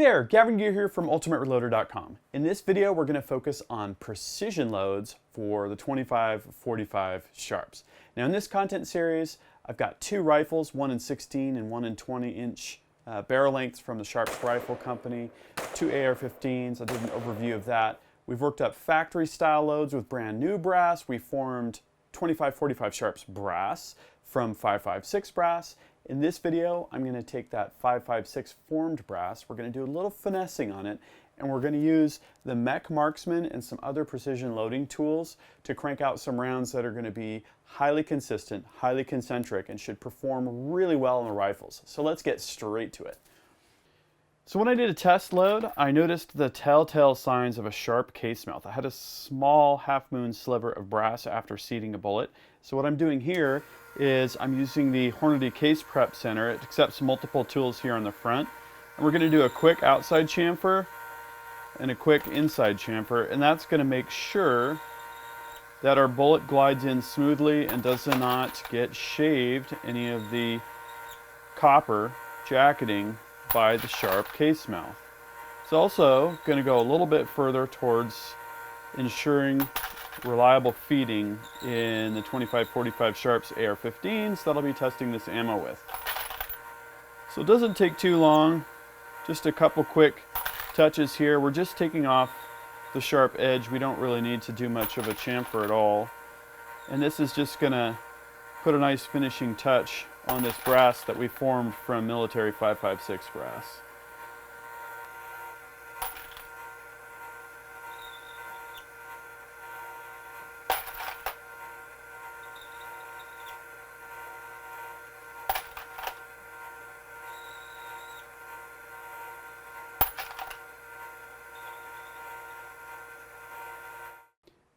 there, Gavin Gear here from UltimateReloader.com. In this video, we're going to focus on precision loads for the 25-45 Sharps. Now in this content series, I've got two rifles, one in 16 and one in 20-inch barrel lengths from the Sharps Rifle Company, two AR-15s. I did an overview of that. We've worked up factory style loads with brand new brass. We formed 25-45 Sharps brass from 5.56 brass. In this video, I'm going to take that 5.56 formed brass. We're going to do a little finessing on it, and we're going to use the MEC Marksman and some other precision loading tools to crank out some rounds that are going to be highly consistent, highly concentric, and should perform really well in the rifles. So let's get straight to it. So when I did a test load, I noticed the telltale signs of a sharp case mouth. I had a small half-moon sliver of brass after seating a bullet. So what I'm doing here is I'm using the Hornady Case Prep Center. It accepts multiple tools here on the front. And we're going to do a quick outside chamfer and a quick inside chamfer. And that's going to make sure that our bullet glides in smoothly and does not get shaved any of the copper jacketing by the sharp case mouth. It's also going to go a little bit further towards ensuring reliable feeding in the 25-45 Sharps AR-15s that I'll be testing this ammo with. So it doesn't take too long, just a couple quick touches here. We're just taking off the sharp edge. We don't really need to do much of a chamfer at all. And this is just going to put a nice finishing touch on this brass that we formed from military 5.56 brass.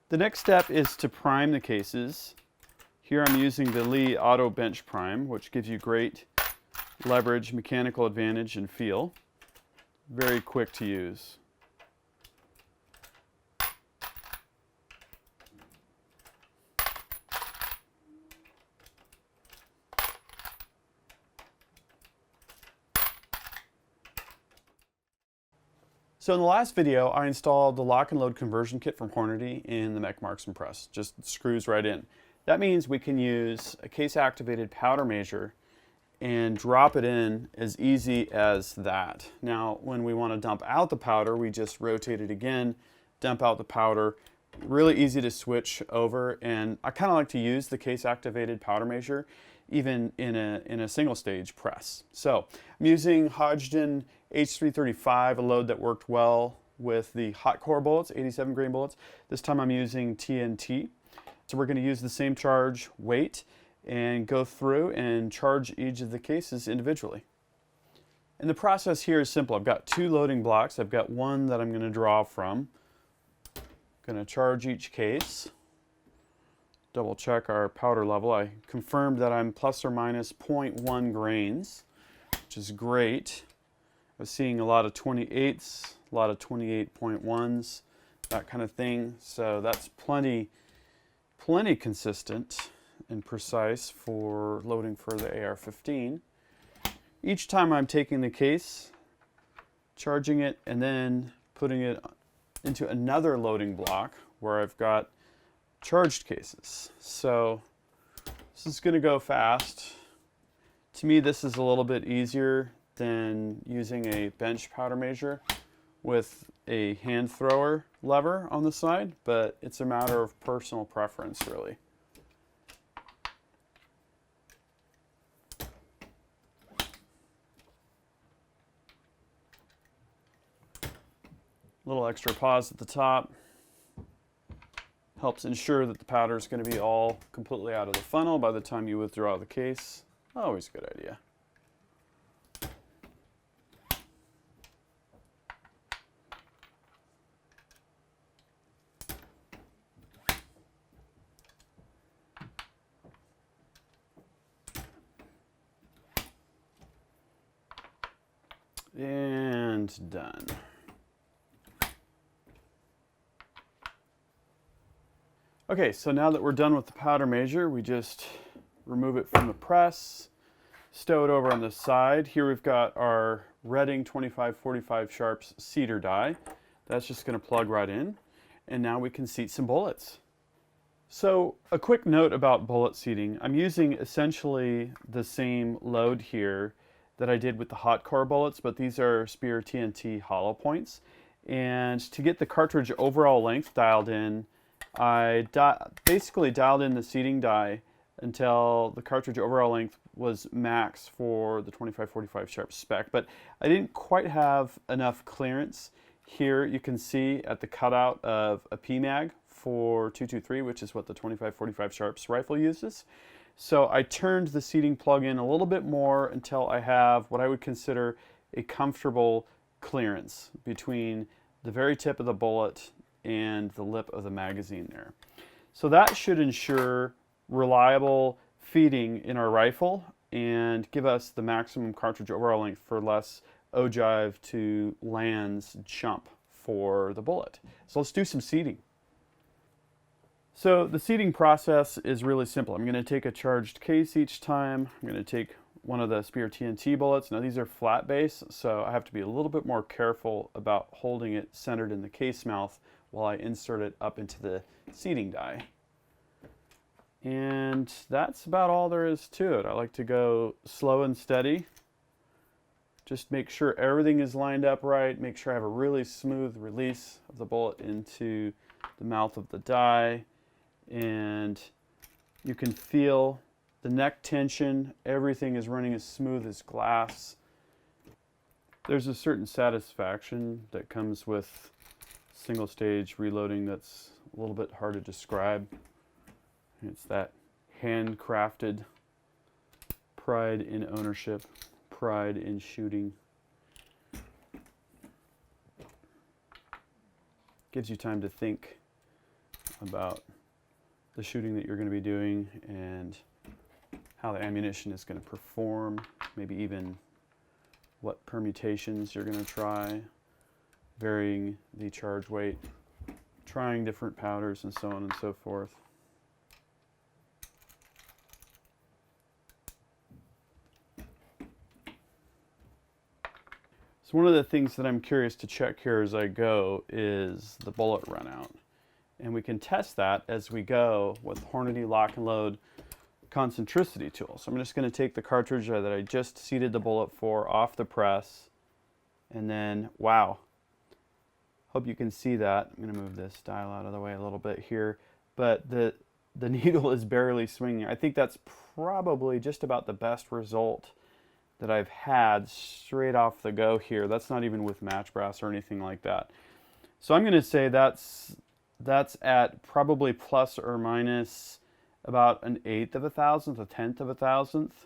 The next step is to prime the cases. Here I'm using the Lee Auto Bench Prime, which gives you great leverage, mechanical advantage, and feel. Very quick to use. So in the last video, I installed the lock and load conversion kit from Hornady in the MEC Marksman press. Just screws right in. That means we can use a case-activated powder measure and drop it in as easy as that. Now, when we want to dump out the powder, we just rotate it again, dump out the powder. Really easy to switch over, and I kind of like to use the case-activated powder measure even in a single-stage press. So I'm using Hodgdon H335, a load that worked well with the hot core bullets, 87 grain bullets. This time I'm using TNT. So we're going to use the same charge weight and go through and charge each of the cases individually. And the process here is simple. I've got two loading blocks. I've got one that I'm going to draw from. Going to charge each case. Double check our powder level. I confirmed that I'm plus or minus 0.1 grains, which is great. I was seeing a lot of 28s, a lot of 28.1s, that kind of thing. So that's plenty consistent and precise for loading for the AR-15. Each time I'm taking the case, charging it, and then putting it into another loading block where I've got charged cases. So this is going to go fast. To me, this is a little bit easier than using a bench powder measure with a hand thrower lever on the side, but it's a matter of personal preference, really. A little extra pause at the top helps ensure that the powder is going to be all completely out of the funnel by the time you withdraw the case. Always a good idea. And done. Okay, so now that we're done with the powder measure, we just remove it from the press, stow it over on the side. Here we've got our Redding 25-45 Sharps cedar die. That's just going to plug right in. And now we can seat some bullets. So a quick note about bullet seating. I'm using essentially the same load here that I did with the hot core bullets, but these are Spear TNT hollow points. And to get the cartridge overall length dialed in, I basically dialed in the seating die until the cartridge overall length was max for the 25-45 Sharp spec, but I didn't quite have enough clearance. Here you can see at the cutout of a PMAG for 223, which is what the 25-45 Sharps rifle uses. So I turned the seating plug in a little bit more until I have what I would consider a comfortable clearance between the very tip of the bullet and the lip of the magazine there. So that should ensure reliable feeding in our rifle and give us the maximum cartridge overall length for less ogive to lands jump for the bullet. So let's do some seating. So the seating process is really simple. I'm going to take a charged case each time. I'm going to take one of the Spear TNT bullets. Now these are flat base, so I have to be a little bit more careful about holding it centered in the case mouth while I insert it up into the seating die. And that's about all there is to it. I like to go slow and steady. Just make sure everything is lined up right. Make sure I have a really smooth release of the bullet into the mouth of the die. And you can feel the neck tension. Everything is running as smooth as glass. There's a certain satisfaction that comes with single stage reloading that's a little bit hard to describe. It's that handcrafted pride in ownership, pride in shooting. Gives you time to think about the shooting that you're going to be doing and how the ammunition is going to perform, maybe even what permutations you're going to try, varying the charge weight, trying different powders and so on and so forth. So one of the things that I'm curious to check here as I go is the bullet run out. And we can test that as we go with Hornady lock and load concentricity tool. So I'm just going to take the cartridge that I just seated the bullet for off the press, and then, wow, hope you can see that. I'm going to move this dial out of the way a little bit here, but the needle is barely swinging. I think that's probably just about the best result that I've had straight off the go here. That's not even with match brass or anything like that. So I'm going to say that's at probably plus or minus about 1/8 of a thousandth, 1/10 of a thousandth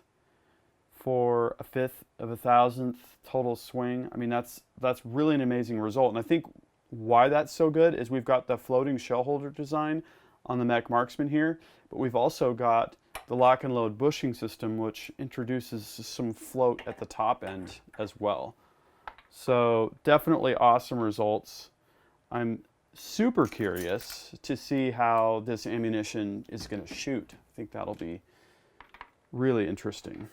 for a 1/5 of a thousandth total swing. I mean, that's really an amazing result. And I think why that's so good is we've got the floating shell holder design on the MEC Marksman here, but we've also got the lock and load bushing system, which introduces some float at the top end as well. So definitely awesome results. I'm super curious to see how this ammunition is going to shoot. I think that'll be really interesting.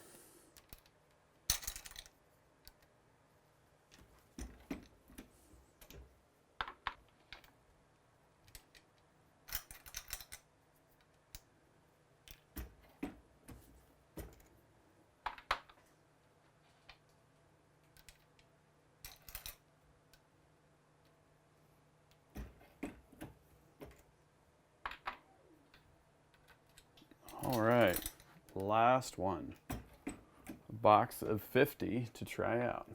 All right, last one. A box of 50 to try out.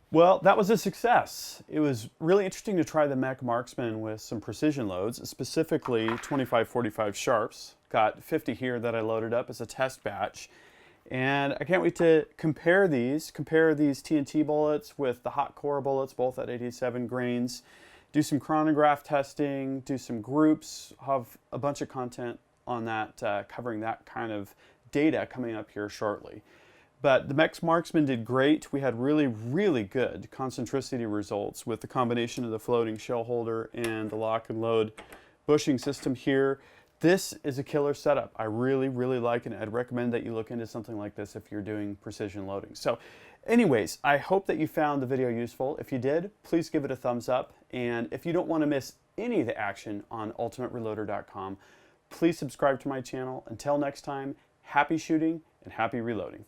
Well, that was a success. It was really interesting to try the MEC Marksman with some precision loads, specifically 25-45 Sharps. Got 50 here that I loaded up as a test batch. And I can't wait to compare these TNT bullets with the hot core bullets, both at 87 grains. Do some chronograph testing, do some groups, have a bunch of content on that, covering that kind of data coming up here shortly. But the MEC Marksman did great. We had really, really good concentricity results with the combination of the floating shell holder and the lock and load bushing system here. This is a killer setup. I really, really like it. I'd recommend that you look into something like this if you're doing precision loading. So anyways, I hope that you found the video useful. If you did, please give it a thumbs up. And if you don't want to miss any of the action on ultimatereloader.com, please subscribe to my channel. Until next time, happy shooting and happy reloading.